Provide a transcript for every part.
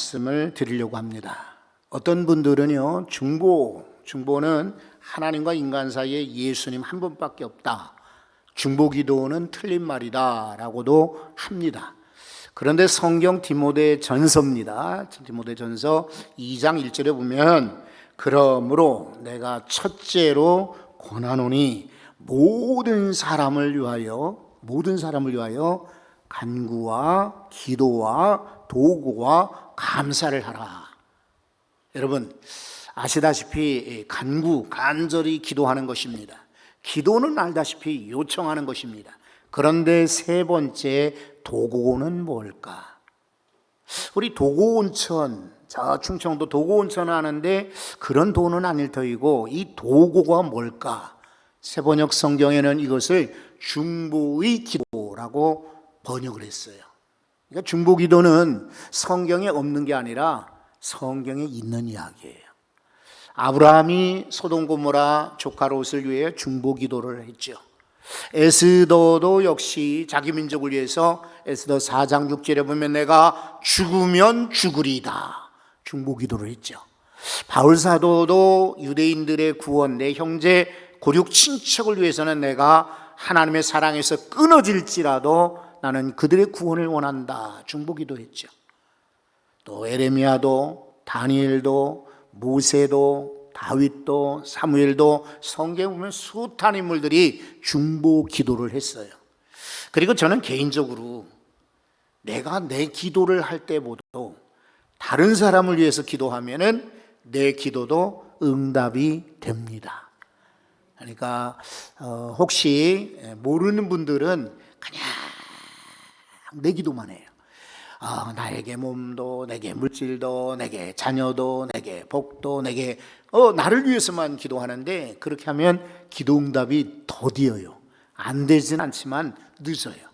말씀을 드리려고 합니다. 어떤 분들은요, 중보는 하나님과 인간 사이에 예수님 한 분밖에 없다, 중보기도는 틀린 말이다 라고도 합니다. 그런데 성경 디모데전서입니다. 디모데전서 2장 1절에 보면, 그러므로 내가 첫째로 권하노니 모든 사람을 위하여 간구와 기도와 도구와 감사를 하라. 여러분 아시다시피 간절히 기도하는 것입니다. 기도는 알다시피 요청하는 것입니다. 그런데 세 번째 도구는 뭘까? 우리 도구온천, 저 충청도 도구온천 하는데 그런 도는 아닐 터이고, 이 도구가 뭘까? 세번역 성경에는 이것을 중보의 기도라고 번역을 했어요. 그러니까 중보기도는 성경에 없는 게 아니라 성경에 있는 이야기예요. 아브라함이 소돔 고모라 조카 롯을 위해 중보기도를 했죠. 에스더도 역시 자기 민족을 위해서 에스더 4장 6절에 보면 내가 죽으면 죽으리다 중보기도를 했죠. 바울 사도도 유대인들의 구원, 내 형제 고륙 친척을 위해서는 내가 하나님의 사랑에서 끊어질지라도 나는 그들의 구원을 원한다 중보기도 했죠. 또 에레미야도, 다니엘도, 모세도, 다윗도, 사무엘도 성경에 보면 숱한 인물들이 중보기도를 했어요. 그리고 저는 개인적으로 내가 내 기도를 할 때보다도 다른 사람을 위해서 기도하면은 내 기도도 응답이 됩니다. 그러니까 혹시 모르는 분들은 그냥 내 기도만 해요. 나에게 몸도, 내게 물질도, 내게 자녀도, 내게 복도, 내게 나를 위해서만 기도하는데, 그렇게 하면 기도 응답이 더디어요. 안 되진 않지만 늦어요.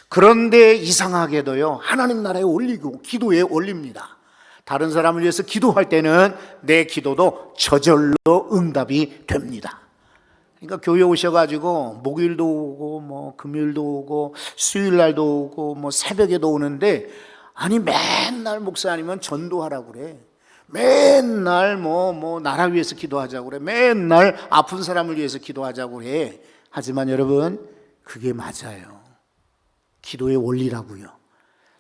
그런데 이상하게도요, 하나님 나라에 올리고 기도에 올립니다. 다른 사람을 위해서 기도할 때는 내 기도도 저절로 응답이 됩니다. 그러니까 교회 오셔가지고 목요일도 오고 뭐 금요일도 오고 수요일날도 오고 새벽에도 오는데, 아니 맨날 목사님은 전도하라고 그래, 맨날 나라 위해서 기도하자고 그래, 맨날 아픈 사람을 위해서 기도하자고 해. 하지만 여러분, 그게 맞아요. 기도의 원리라고요.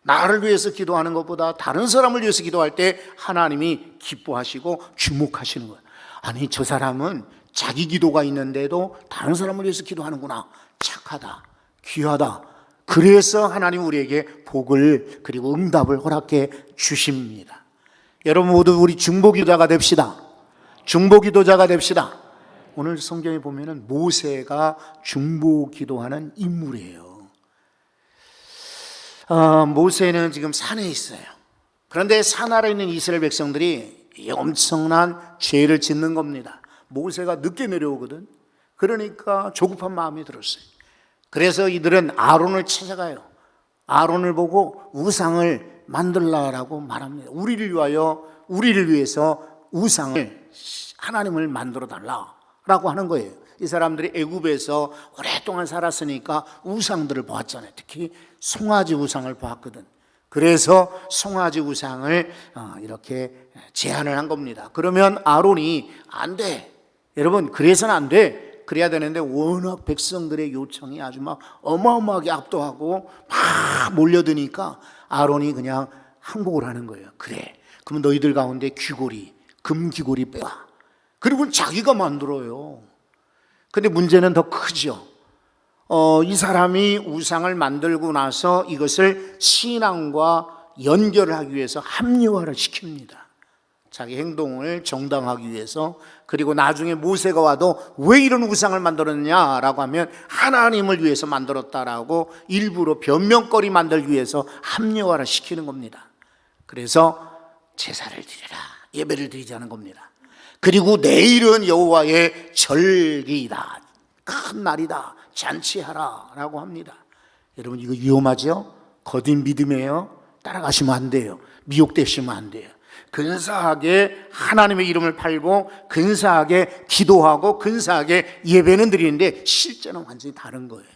나를 위해서 기도하는 것보다 다른 사람을 위해서 기도할 때 하나님이 기뻐하시고 주목하시는 거예요. 아니 저 사람은 자기 기도가 있는데도 다른 사람을 위해서 기도하는구나, 착하다, 귀하다. 그래서 하나님 우리에게 복을, 그리고 응답을 허락해 주십니다. 여러분 모두 우리 중보기도자가 됩시다. 중보기도자가 됩시다. 오늘 성경에 보면은 모세가 중보기도하는 인물이에요. 모세는 지금 산에 있어요. 그런데 산 아래에 있는 이스라엘 백성들이 엄청난 죄를 짓는 겁니다. 모세가 늦게 내려오거든. 그러니까 조급한 마음이 들었어요. 그래서 이들은 아론을 찾아가요. 아론을 보고 우상을 만들라라고 말합니다. 우리를 위해서 우상을, 하나님을 만들어 달라라고 하는 거예요. 이 사람들이 애굽에서 오랫동안 살았으니까 우상들을 보았잖아요. 특히 송아지 우상을 보았거든. 그래서 송아지 우상을 이렇게 제안을 한 겁니다. 그러면 아론이 안 돼, 여러분 그래서는 안 돼, 그래야 되는데 워낙 백성들의 요청이 아주 막 어마어마하게 압도하고 막 몰려드니까 아론이 그냥 항복을 하는 거예요. 그래, 그럼 너희들 가운데 귀고리, 금귀고리 빼와. 그리고 자기가 만들어요. 근데 문제는 더 크죠. 이 사람이 우상을 만들고 나서 이것을 신앙과 연결을 하기 위해서 합리화를 시킵니다. 자기 행동을 정당하기 위해서. 그리고 나중에 모세가 와도 왜 이런 우상을 만들었냐라고 하면 하나님을 위해서 만들었다라고 일부러 변명거리 만들기 위해서 합리화를 시키는 겁니다. 그래서 제사를 드려라, 예배를 드리자는 겁니다. 그리고 내일은 여호와의 절기이다, 큰 날이다, 잔치하라 라고 합니다. 여러분 이거 위험하죠? 거짓 믿음이에요. 따라가시면 안 돼요. 미혹되시면 안 돼요. 근사하게 하나님의 이름을 팔고 근사하게 기도하고 근사하게 예배는 드리는데 실제는 완전히 다른 거예요.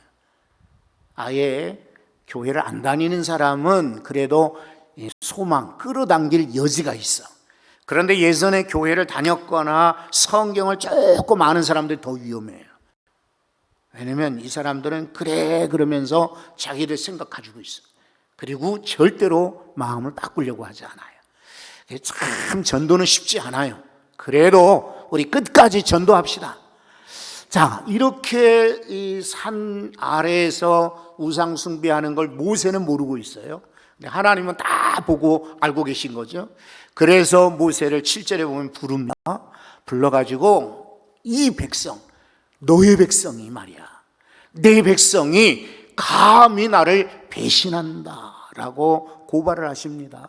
아예 교회를 안 다니는 사람은 그래도 소망, 끌어당길 여지가 있어. 그런데 예전에 교회를 다녔거나 성경을 조금 아는 사람들이 더 위험해요. 왜냐면 이 사람들은 그래 그러면서 자기들 생각 가지고 있어. 그리고 절대로 마음을 바꾸려고 하지 않아요. 참 전도는 쉽지 않아요. 그래도 우리 끝까지 전도합시다. 자, 이렇게 이 산 아래에서 우상 숭배하는 걸 모세는 모르고 있어요. 하나님은 다 보고 알고 계신 거죠. 그래서 모세를 7절에 보면 부릅니다. 불러가지고 이 백성, 너의 백성이 말이야, 내 백성이 감히 나를 배신한다라고 고발을 하십니다.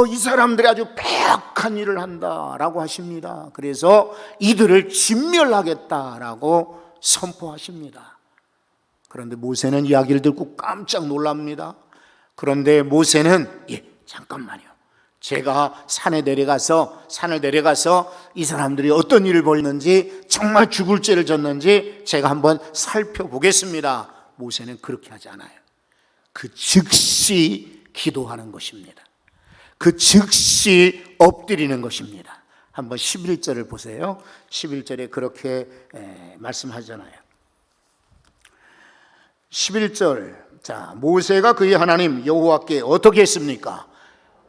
이 사람들이 아주 배악한 일을 한다라고 하십니다. 그래서 이들을 진멸하겠다라고 선포하십니다. 그런데 모세는 이야기를 듣고 깜짝 놀랍니다. 그런데 모세는 잠깐만요. 제가 산을 내려가서 이 사람들이 어떤 일을 벌였는지, 정말 죽을 죄를 졌는지 제가 한번 살펴보겠습니다. 모세는 그렇게 하지 않아요. 그 즉시 기도하는 것입니다. 그 즉시 엎드리는 것입니다. 한번 11절을 보세요. 11절에 그렇게 말씀하잖아요. 11절, 자, 모세가 그의 하나님 여호와께 어떻게 했습니까?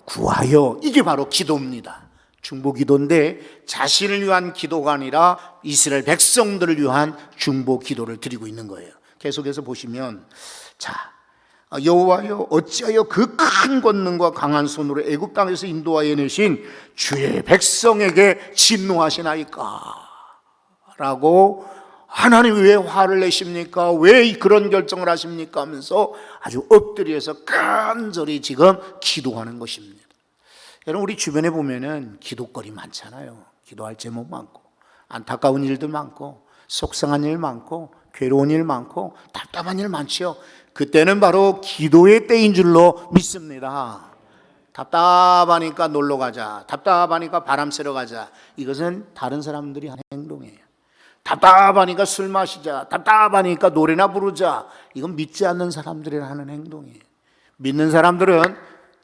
구하여. 이게 바로 기도입니다. 중보 기도인데 자신을 위한 기도가 아니라 이스라엘 백성들을 위한 중보 기도를 드리고 있는 거예요. 계속해서 보시면, 자, 여호와여, 어찌하여 그 큰 권능과 강한 손으로 애굽 땅에서 인도하여 내신 주의 백성에게 진노하시나이까? 라고, 하나님이 왜 화를 내십니까? 왜 그런 결정을 하십니까? 하면서 아주 엎드려서 간절히 지금 기도하는 것입니다. 여러분, 우리 주변에 보면은 기도거리 많잖아요. 기도할 제목 많고, 안타까운 일도 많고, 속상한 일 많고, 괴로운 일 많고, 답답한 일 많죠. 그때는 바로 기도의 때인 줄로 믿습니다. 답답하니까 놀러 가자, 답답하니까 바람 쐬러 가자, 이것은 다른 사람들이 하는 행동이에요. 답답하니까 술 마시자, 답답하니까 노래나 부르자, 이건 믿지 않는 사람들이 하는 행동이에요. 믿는 사람들은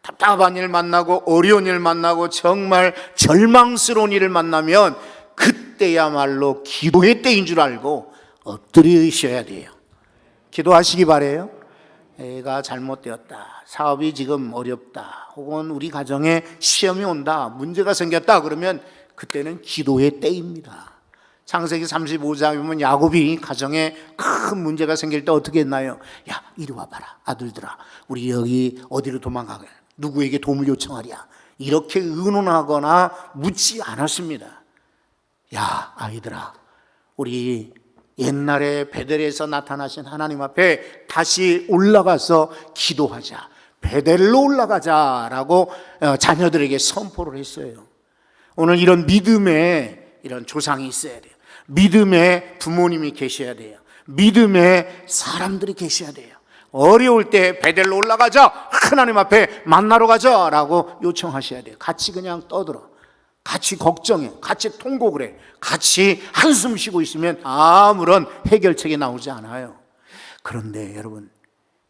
답답한 일 만나고, 어려운 일 만나고, 정말 절망스러운 일을 만나면 그때야말로 기도의 때인 줄 알고 엎드리셔야 돼요. 기도하시기 바래요. 애가 잘못되었다, 사업이 지금 어렵다, 혹은 우리 가정에 시험이 온다, 문제가 생겼다, 그러면 그때는 기도의 때입니다. 창세기 35장에 보면 야곱이 가정에 큰 문제가 생길 때 어떻게 했나요? 야, 이리 와봐라, 아들들아, 우리 여기 어디로 도망가게, 누구에게 도움을 요청하랴, 이렇게 의논하거나 묻지 않았습니다. 야, 아이들아, 우리 옛날에 베델에서 나타나신 하나님 앞에 다시 올라가서 기도하자, 베델로 올라가자라고 자녀들에게 선포를 했어요. 오늘 이런 믿음의 이런 조상이 있어야 돼요. 믿음의 부모님이 계셔야 돼요. 믿음의 사람들이 계셔야 돼요. 어려울 때 베델로 올라가자, 하나님 앞에 만나러 가자라고 요청하셔야 돼요. 같이 그냥 떠들어, 같이 걱정해, 같이 통곡을 해, 같이 한숨 쉬고 있으면 아무런 해결책이 나오지 않아요. 그런데 여러분,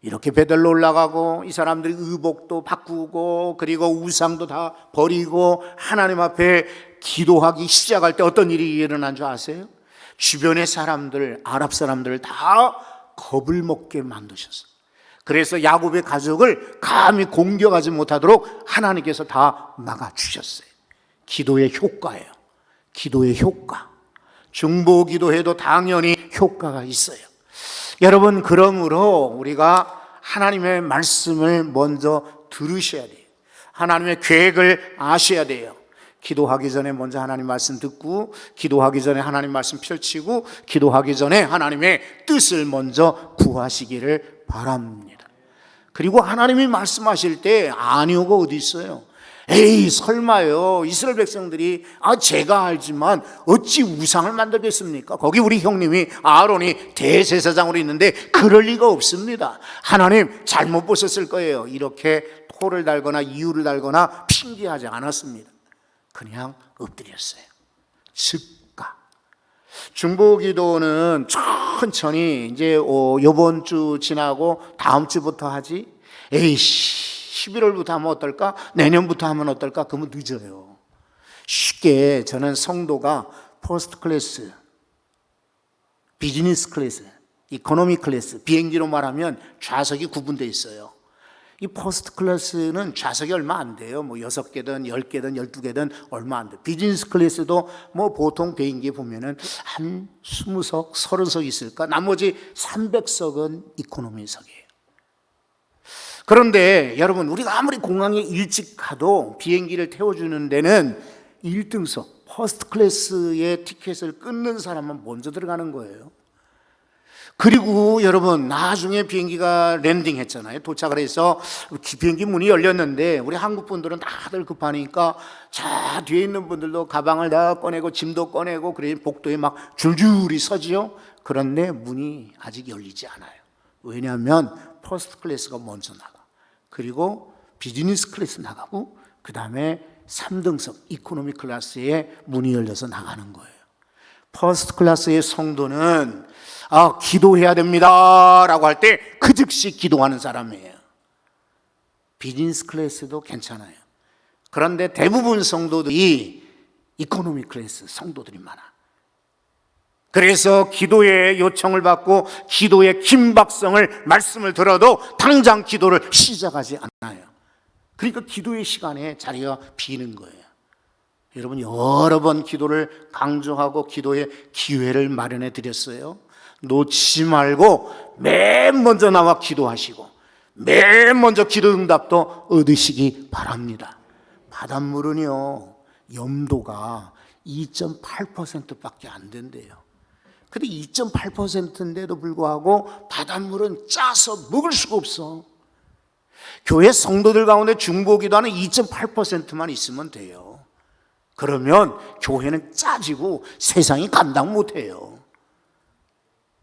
이렇게 베델로 올라가고 이 사람들이 의복도 바꾸고 그리고 우상도 다 버리고 하나님 앞에 기도하기 시작할 때 어떤 일이 일어난 줄 아세요? 주변의 사람들, 아랍 사람들을 다 겁을 먹게 만드셨어요. 그래서 야곱의 가족을 감히 공격하지 못하도록 하나님께서 다 막아주셨어요. 기도의 효과예요. 기도의 효과. 중보 기도해도 당연히 효과가 있어요. 여러분, 그러므로 우리가 하나님의 말씀을 먼저 들으셔야 돼요. 하나님의 계획을 아셔야 돼요. 기도하기 전에 먼저 하나님 말씀 듣고, 기도하기 전에 하나님 말씀 펼치고, 기도하기 전에 하나님의 뜻을 먼저 구하시기를 바랍니다. 그리고 하나님이 말씀하실 때 아니오가 어디 있어요? 에이, 설마요, 이스라엘 백성들이 제가 알지만 어찌 우상을 만들겠습니까? 거기 우리 형님이 아론이 대제사장으로 있는데 그럴 리가 없습니다. 하나님 잘못 보셨을 거예요. 이렇게 토를 달거나 이유를 달거나 핑계하지 않았습니다. 그냥 엎드렸어요. 즉각. 중보기도는 천천히 이제 이번 주 지나고 다음 주부터 하지. 에이씨, 11월부터 하면 어떨까? 내년부터 하면 어떨까? 그러면 늦어요. 쉽게 저는 성도가 퍼스트 클래스, 비즈니스 클래스, 이코노미 클래스, 비행기로 말하면 좌석이 구분되어 있어요. 이 퍼스트 클래스는 좌석이 얼마 안 돼요. 뭐 6개든 10개든 12개든 얼마 안 돼요. 비즈니스 클래스도 뭐 보통 비행기에 보면은 한 20석, 30석 있을까? 나머지 300석은 이코노미석이에요. 그런데 여러분, 우리가 아무리 공항에 일찍 가도 비행기를 태워주는 데는 1등석, 퍼스트 클래스의 티켓을 끊는 사람만 먼저 들어가는 거예요. 그리고 여러분, 나중에 비행기가 랜딩했잖아요. 도착을 해서 비행기 문이 열렸는데 우리 한국 분들은 다들 급하니까 자 뒤에 있는 분들도 가방을 다 꺼내고 짐도 꺼내고 그래 복도에 막 줄줄이 서지요. 그런데 문이 아직 열리지 않아요. 왜냐하면 퍼스트 클래스가 먼저 나가. 그리고 비즈니스 클래스 나가고 그 다음에 3등석 이코노미 클래스에 문이 열려서 나가는 거예요. 퍼스트 클래스의 성도는 기도해야 됩니다 라고 할 때 그 즉시 기도하는 사람이에요. 비즈니스 클래스도 괜찮아요. 그런데 대부분 성도들이 이코노미 클래스 성도들이 많아. 그래서 기도의 요청을 받고 기도의 긴박성을 말씀을 들어도 당장 기도를 시작하지 않아요. 그러니까 기도의 시간에 자리가 비는 거예요. 여러분, 여러 번 기도를 강조하고 기도의 기회를 마련해 드렸어요. 놓치지 말고 맨 먼저 나와 기도하시고 맨 먼저 기도 응답도 얻으시기 바랍니다. 바닷물은요, 염도가 2.8%밖에 안 된대요. 근데 2.8%인데도 불구하고 바닷물은 짜서 먹을 수가 없어. 교회 성도들 가운데 중보기도하는 2.8%만 있으면 돼요. 그러면 교회는 짜지고 세상이 감당 못해요.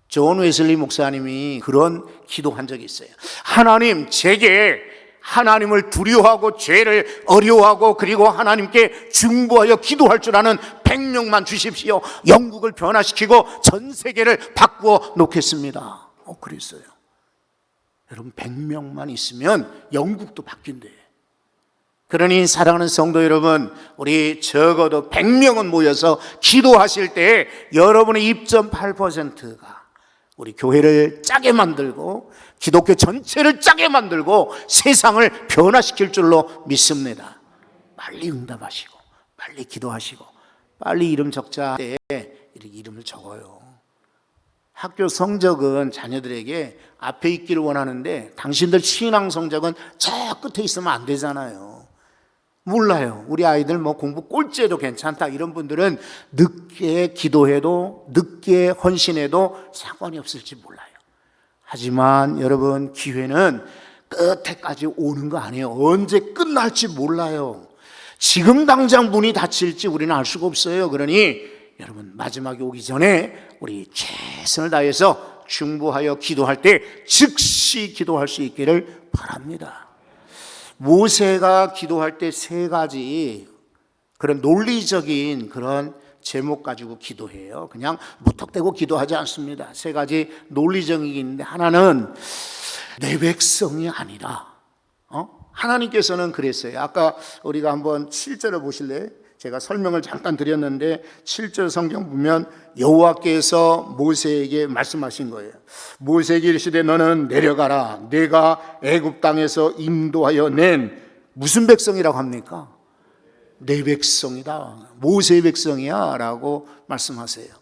존 웨슬리 목사님이 그런 기도한 적이 있어요. 하나님, 제게 하나님을 두려워하고 죄를 어려워하고 그리고 하나님께 중보하여 기도할 줄 아는 100명만 주십시오. 영국을 변화시키고 전 세계를 바꾸어 놓겠습니다. 그랬어요. 여러분, 100명만 있으면 영국도 바뀐대. 그러니 사랑하는 성도 여러분, 우리 적어도 100명은 모여서 기도하실 때 여러분의 2.8%가 우리 교회를 짜게 만들고 기독교 전체를 짜게 만들고 세상을 변화시킬 줄로 믿습니다. 빨리 응답하시고 빨리 기도하시고 빨리 이름 적자 때에 이렇게 이름을 적어요. 학교 성적은 자녀들에게 앞에 있기를 원하는데 당신들 신앙 성적은 저 끝에 있으면 안 되잖아요. 몰라요. 우리 아이들 뭐 공부 꼴찌해도 괜찮다 이런 분들은 늦게 기도해도 늦게 헌신해도 상관이 없을지 몰라요. 하지만 여러분, 기회는 끝에까지 오는 거 아니에요. 언제 끝날지 몰라요. 지금 당장 문이 닫힐지 우리는 알 수가 없어요. 그러니 여러분, 마지막이 오기 전에 우리 최선을 다해서 중보하여 기도할 때 즉시 기도할 수 있기를 바랍니다. 모세가 기도할 때 3가지 그런 논리적인 그런 제목 가지고 기도해요. 그냥 무턱대고 기도하지 않습니다. 3가지 논리적인 게 있는데, 하나는 내 백성이 아니라 하나님께서는 그랬어요. 아까 우리가 한번 7절을 보실래요? 제가 설명을 잠깐 드렸는데 7절 성경 보면 여호와께서 모세에게 말씀하신 거예요. 모세에게 이르시되 너는 내려가라. 내가 애굽 땅에서 인도하여 낸 무슨 백성이라고 합니까? 내 백성이다. 모세의 백성이야 라고 말씀하세요.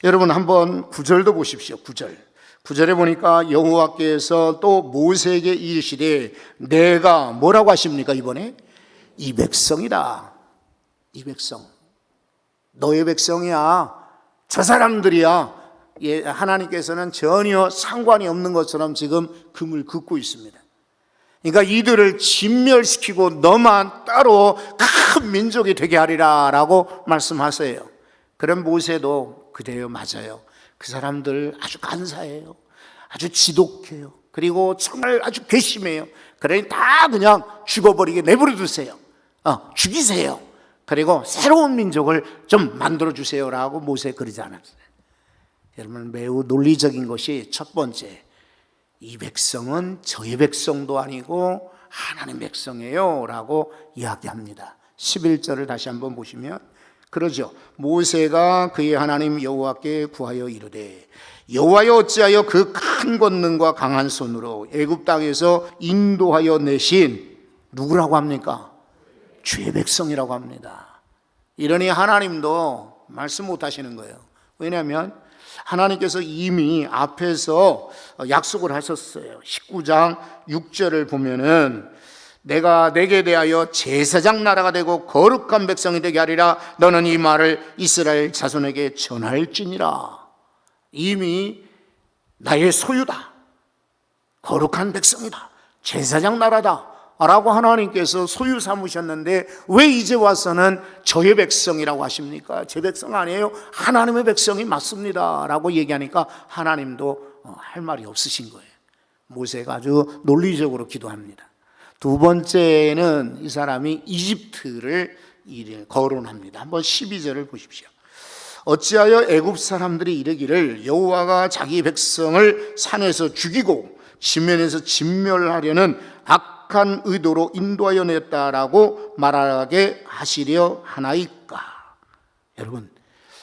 여러분, 한번 9절도 보십시오. 9절에 보니까 여호와께서 또 모세에게 이르시되 내가 뭐라고 하십니까? 이번에 이 백성이다. 이 백성, 너의 백성이야. 저 사람들이야. 하나님께서는 전혀 상관이 없는 것처럼 지금 금을 긋고 있습니다. 그러니까 이들을 진멸시키고 너만 따로 큰 민족이 되게 하리라 라고 말씀하세요. 그런 모세도 그래요. 맞아요. 그 사람들 아주 간사해요. 아주 지독해요. 그리고 정말 아주 괘씸해요. 그러니 다 그냥 죽어버리게 내버려 두세요. 죽이세요. 그리고 새로운 민족을 좀 만들어주세요라고 모세 그러지 않았어요. 여러분, 매우 논리적인 것이 첫 번째, 이 백성은 저의 백성도 아니고 하나님 백성이에요 라고 이야기합니다. 11절을 다시 한번 보시면 그러죠. 모세가 그의 하나님 여호와께 구하여 이르되 여호와여 어찌하여 그 큰 권능과 강한 손으로 애굽 땅에서 인도하여 내신 누구라고 합니까? 주의 백성이라고 합니다. 이러니 하나님도 말씀 못 하시는 거예요. 왜냐하면 하나님께서 이미 앞에서 약속을 하셨어요. 19장 6절을 보면은 내가 내게 대하여 제사장 나라가 되고 거룩한 백성이 되게 하리라. 너는 이 말을 이스라엘 자손에게 전할지니라. 이미 나의 소유다, 거룩한 백성이다, 제사장 나라다 라고 하나님께서 소유 삼으셨는데 왜 이제 와서는 저의 백성이라고 하십니까? 제 백성 아니에요, 하나님의 백성이 맞습니다 라고 얘기하니까 하나님도 할 말이 없으신 거예요. 모세가 아주 논리적으로 기도합니다. 두 번째는 이 사람이 이집트를 거론합니다. 한번 12절을 보십시오. 어찌하여 애굽 사람들이 이르기를 여호와가 자기 백성을 산에서 죽이고 지면에서 진멸하려는 악한 의도로 인도하여 냈다라고 말하게 하시려 하나이까. 여러분,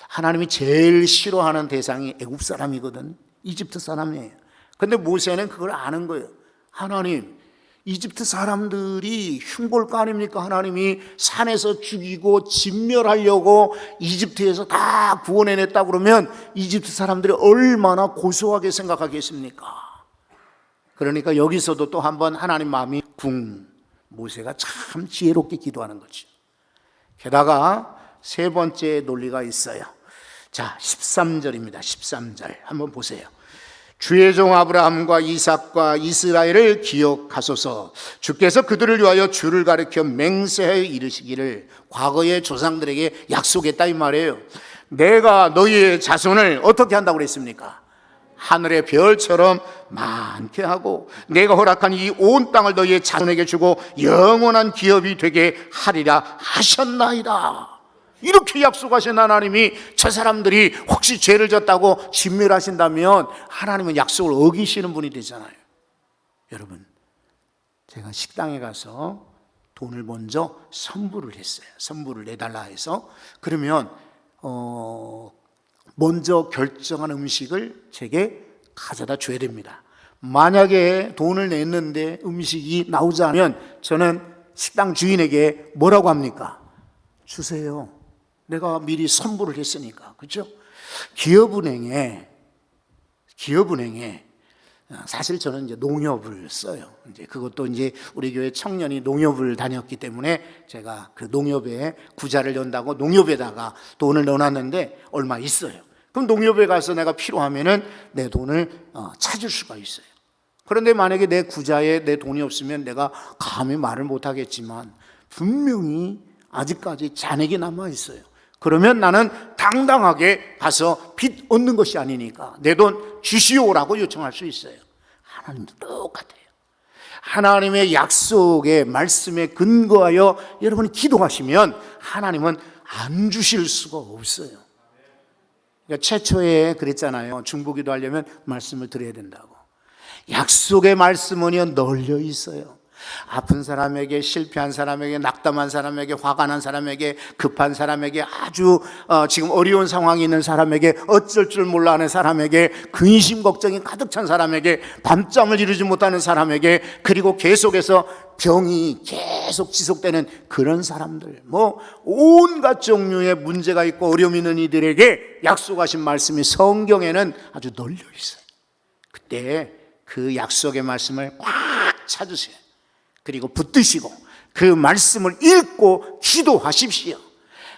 하나님이 제일 싫어하는 대상이 애굽 사람이거든. 이집트 사람이에요. 근데 모세는 그걸 아는 거예요. 하나님, 이집트 사람들이 흉볼 거 아닙니까? 하나님이 산에서 죽이고 진멸하려고 이집트에서 다 구원해냈다 그러면 이집트 사람들이 얼마나 고소하게 생각하겠습니까? 그러니까 여기서도 또 한번 하나님 마음이 모세가 참 지혜롭게 기도하는 거죠. 게다가 세 번째 논리가 있어요. 자, 13절입니다. 13절 한번 보세요. 주의 종 아브라함과 이삭과 이스라엘을 기억하소서. 주께서 그들을 위하여 주를 가리켜 맹세하여 이르시기를 과거의 조상들에게 약속했다 이 말이에요. 내가 너희의 자손을 어떻게 한다고 그랬습니까? 하늘의 별처럼 많게 하고 내가 허락한 이 온 땅을 너희의 자손에게 주고 영원한 기업이 되게 하리라 하셨나이다. 이렇게 약속하신 하나님이 저 사람들이 혹시 죄를 졌다고 진멸하신다면 하나님은 약속을 어기시는 분이 되잖아요. 여러분, 제가 식당에 가서 돈을 먼저 선불을 했어요. 선불을 내달라 해서. 그러면 먼저 결정한 음식을 제게 가져다 줘야 됩니다. 만약에 돈을 냈는데 음식이 나오지 않으면 저는 식당 주인에게 뭐라고 합니까? 주세요. 내가 미리 선불을 했으니까. 그렇죠? 기업은행에 사실 저는 이제 농협을 써요. 이제 그것도 이제 우리 교회 청년이 농협을 다녔기 때문에 제가 그 농협에 구자를 연다고 농협에다가 돈을 넣어놨는데 얼마 있어요. 그럼 농협에 가서 내가 필요하면은 내 돈을 찾을 수가 있어요. 그런데 만약에 내 구자에 내 돈이 없으면 내가 감히 말을 못 하겠지만 분명히 아직까지 잔액이 남아 있어요. 그러면 나는 당당하게 가서 빚 얻는 것이 아니니까 내 돈 주시오라고 요청할 수 있어요. 하나님도 똑같아요. 하나님의 약속의 말씀에 근거하여 여러분이 기도하시면 하나님은 안 주실 수가 없어요. 그러니까 최초에 그랬잖아요. 중보기도 하려면 말씀을 드려야 된다고. 약속의 말씀은요 널려 있어요. 아픈 사람에게, 실패한 사람에게, 낙담한 사람에게, 화가 난 사람에게, 급한 사람에게, 아주 지금 어려운 상황이 있는 사람에게, 어쩔 줄 몰라 하는 사람에게, 근심 걱정이 가득 찬 사람에게, 밤잠을 이루지 못하는 사람에게, 그리고 계속해서 병이 계속 지속되는 그런 사람들, 온갖 종류의 문제가 있고 어려움이 있는 이들에게 약속하신 말씀이 성경에는 아주 널려 있어요. 그때 그 약속의 말씀을 꽉 찾으세요. 그리고 붙드시고 그 말씀을 읽고 기도하십시오.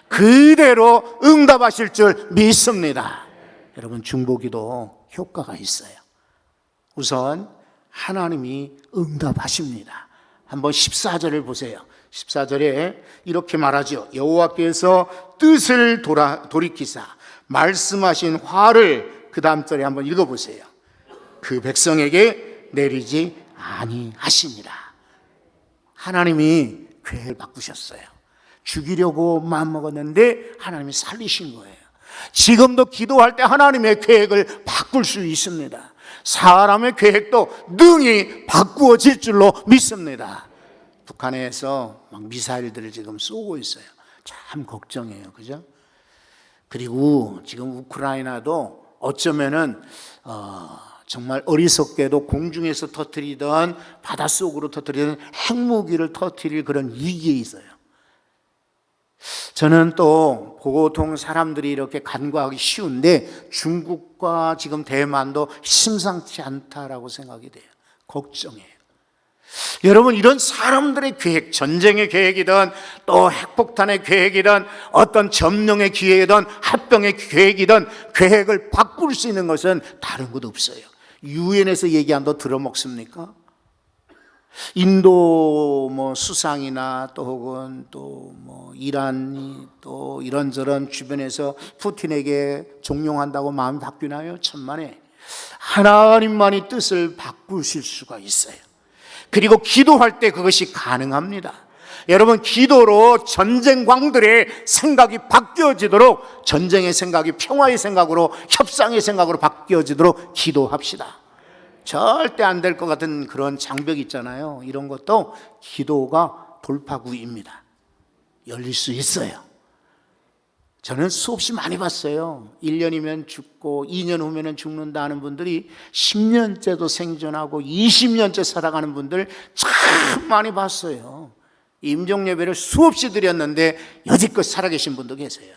그대로 응답하실 줄 믿습니다. 여러분, 중보기도 효과가 있어요. 우선 하나님이 응답하십니다. 한번 14절을 보세요. 14절에 이렇게 말하죠. 여호와께서 뜻을 돌이키사 말씀하신 화를, 그 다음 절에 한번 읽어보세요. 그 백성에게 내리지 아니하시니라. 하나님이 계획을 바꾸셨어요. 죽이려고 마음먹었는데 하나님이 살리신 거예요. 지금도 기도할 때 하나님의 계획을 바꿀 수 있습니다. 사람의 계획도 능히 바꾸어질 줄로 믿습니다. 북한에서 막 미사일들을 지금 쏘고 있어요. 참 걱정해요. 그죠? 그리고 지금 우크라이나도 어쩌면은 정말 어리석게도 공중에서 터뜨리던 바닷속으로 터뜨리던 핵무기를 터뜨릴 그런 위기에 있어요. 저는 또 보통 사람들이 이렇게 간과하기 쉬운데 중국과 지금 대만도 심상치 않다라고 생각이 돼요. 걱정해요. 여러분, 이런 사람들의 계획, 전쟁의 계획이든 또 핵폭탄의 계획이든 어떤 점령의 기회이든 합병의 계획이든 계획을 바꿀 수 있는 것은 다른 것 없어요. 유엔에서 얘기한다 들어먹습니까? 인도 수상이나 또 혹은 또 이란이 또 이런저런 주변에서 푸틴에게 종용한다고 마음이 바뀌나요? 천만에. 하나님만이 뜻을 바꾸실 수가 있어요. 그리고 기도할 때 그것이 가능합니다. 여러분, 기도로 전쟁광들의 생각이 바뀌어지도록, 전쟁의 생각이 평화의 생각으로, 협상의 생각으로 바뀌어지도록 기도합시다. 절대 안 될 것 같은 그런 장벽 있잖아요. 이런 것도 기도가 돌파구입니다. 열릴 수 있어요. 저는 수없이 많이 봤어요. 1년이면 죽고 2년 후면 죽는다 하는 분들이 10년째도 생존하고 20년째 살아가는 분들 참 많이 봤어요. 임종예배를 수없이 드렸는데 여지껏 살아계신 분도 계세요.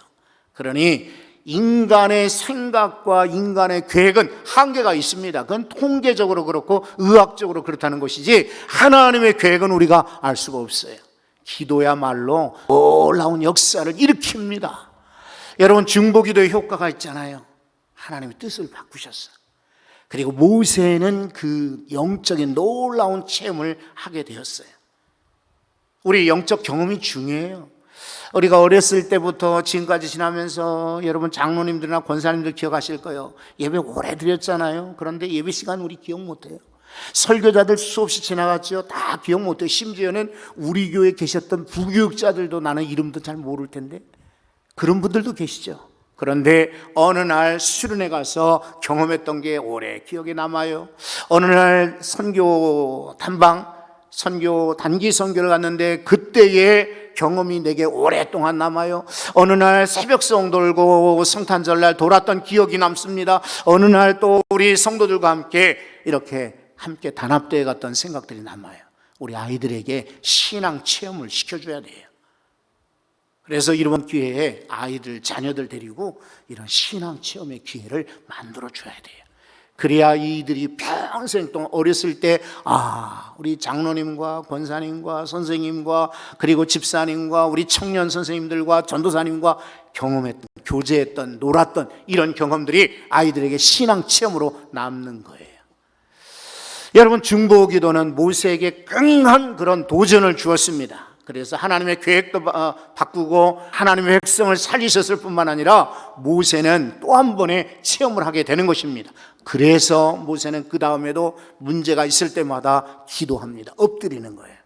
그러니 인간의 생각과 인간의 계획은 한계가 있습니다. 그건 통계적으로 그렇고 의학적으로 그렇다는 것이지 하나님의 계획은 우리가 알 수가 없어요. 기도야말로 놀라운 역사를 일으킵니다. 여러분, 중보기도의 효과가 있잖아요. 하나님의 뜻을 바꾸셨어요. 그리고 모세는 그 영적인 놀라운 체험을 하게 되었어요. 우리 영적 경험이 중요해요. 우리가 어렸을 때부터 지금까지 지나면서 여러분 장로님들이나 권사님들 기억하실 거예요. 예배 오래 드렸잖아요. 그런데 예배 시간 우리 기억 못해요. 설교자들 수없이 지나갔죠. 다 기억 못해요. 심지어는 우리 교회에 계셨던 부교육자들도 나는 이름도 잘 모를 텐데 그런 분들도 계시죠. 그런데 어느 날 수련회 가서 경험했던 게 오래 기억에 남아요. 어느 날 선교 탐방, 선교 단기 선교를 갔는데 그때의 경험이 내게 오랫동안 남아요. 어느 날 새벽송 돌고 성탄절날 돌았던 기억이 남습니다. 어느 날 또 우리 성도들과 함께 이렇게 함께 단합대회 갔던 생각들이 남아요. 우리 아이들에게 신앙 체험을 시켜줘야 돼요. 그래서 이번 기회에 아이들, 자녀들 데리고 이런 신앙 체험의 기회를 만들어줘야 돼요. 그래야 이들이 평생 동안 어렸을 때 우리 장로님과 권사님과 선생님과 그리고 집사님과 우리 청년 선생님들과 전도사님과 경험했던, 교제했던, 놀았던 이런 경험들이 아이들에게 신앙 체험으로 남는 거예요. 여러분, 중보기도는 모세에게 강한 그런 도전을 주었습니다. 그래서 하나님의 계획도 바꾸고 하나님의 백성을 살리셨을 뿐만 아니라 모세는 또 한 번의 체험을 하게 되는 것입니다. 그래서 모세는 그 다음에도 문제가 있을 때마다 기도합니다. 엎드리는 거예요.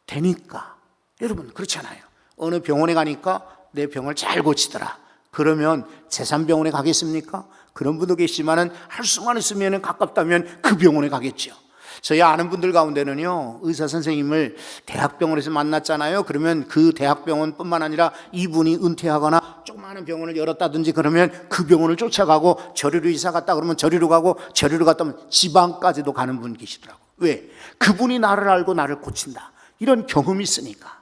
되니까. 여러분, 그렇잖아요. 어느 병원에 가니까 내 병을 잘 고치더라. 그러면 제3병원에 가겠습니까? 그런 분도 계시지만은 할 수만 있으면 가깝다면 그 병원에 가겠죠. 저희 아는 분들 가운데는요, 의사 선생님을 대학병원에서 만났잖아요. 그러면 그 대학병원뿐만 아니라 이분이 은퇴하거나 조그마한 병원을 열었다든지 그러면 그 병원을 쫓아가고 저리로 이사 갔다 그러면 저리로 가고 저리로 갔다 오면 지방까지도 가는 분 계시더라고요. 왜? 그분이 나를 알고 나를 고친다. 이런 경험이 있으니까.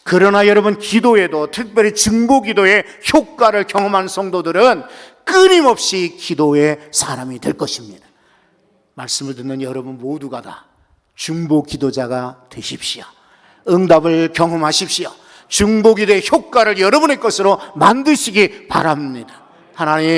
그러나 여러분, 기도에도 특별히 중보기도의 효과를 경험한 성도들은 끊임없이 기도의 사람이 될 것입니다. 말씀을 듣는 여러분 모두가 다 중보기도자가 되십시오. 응답을 경험하십시오. 중보기도의 효과를 여러분의 것으로 만드시기 바랍니다. 하나님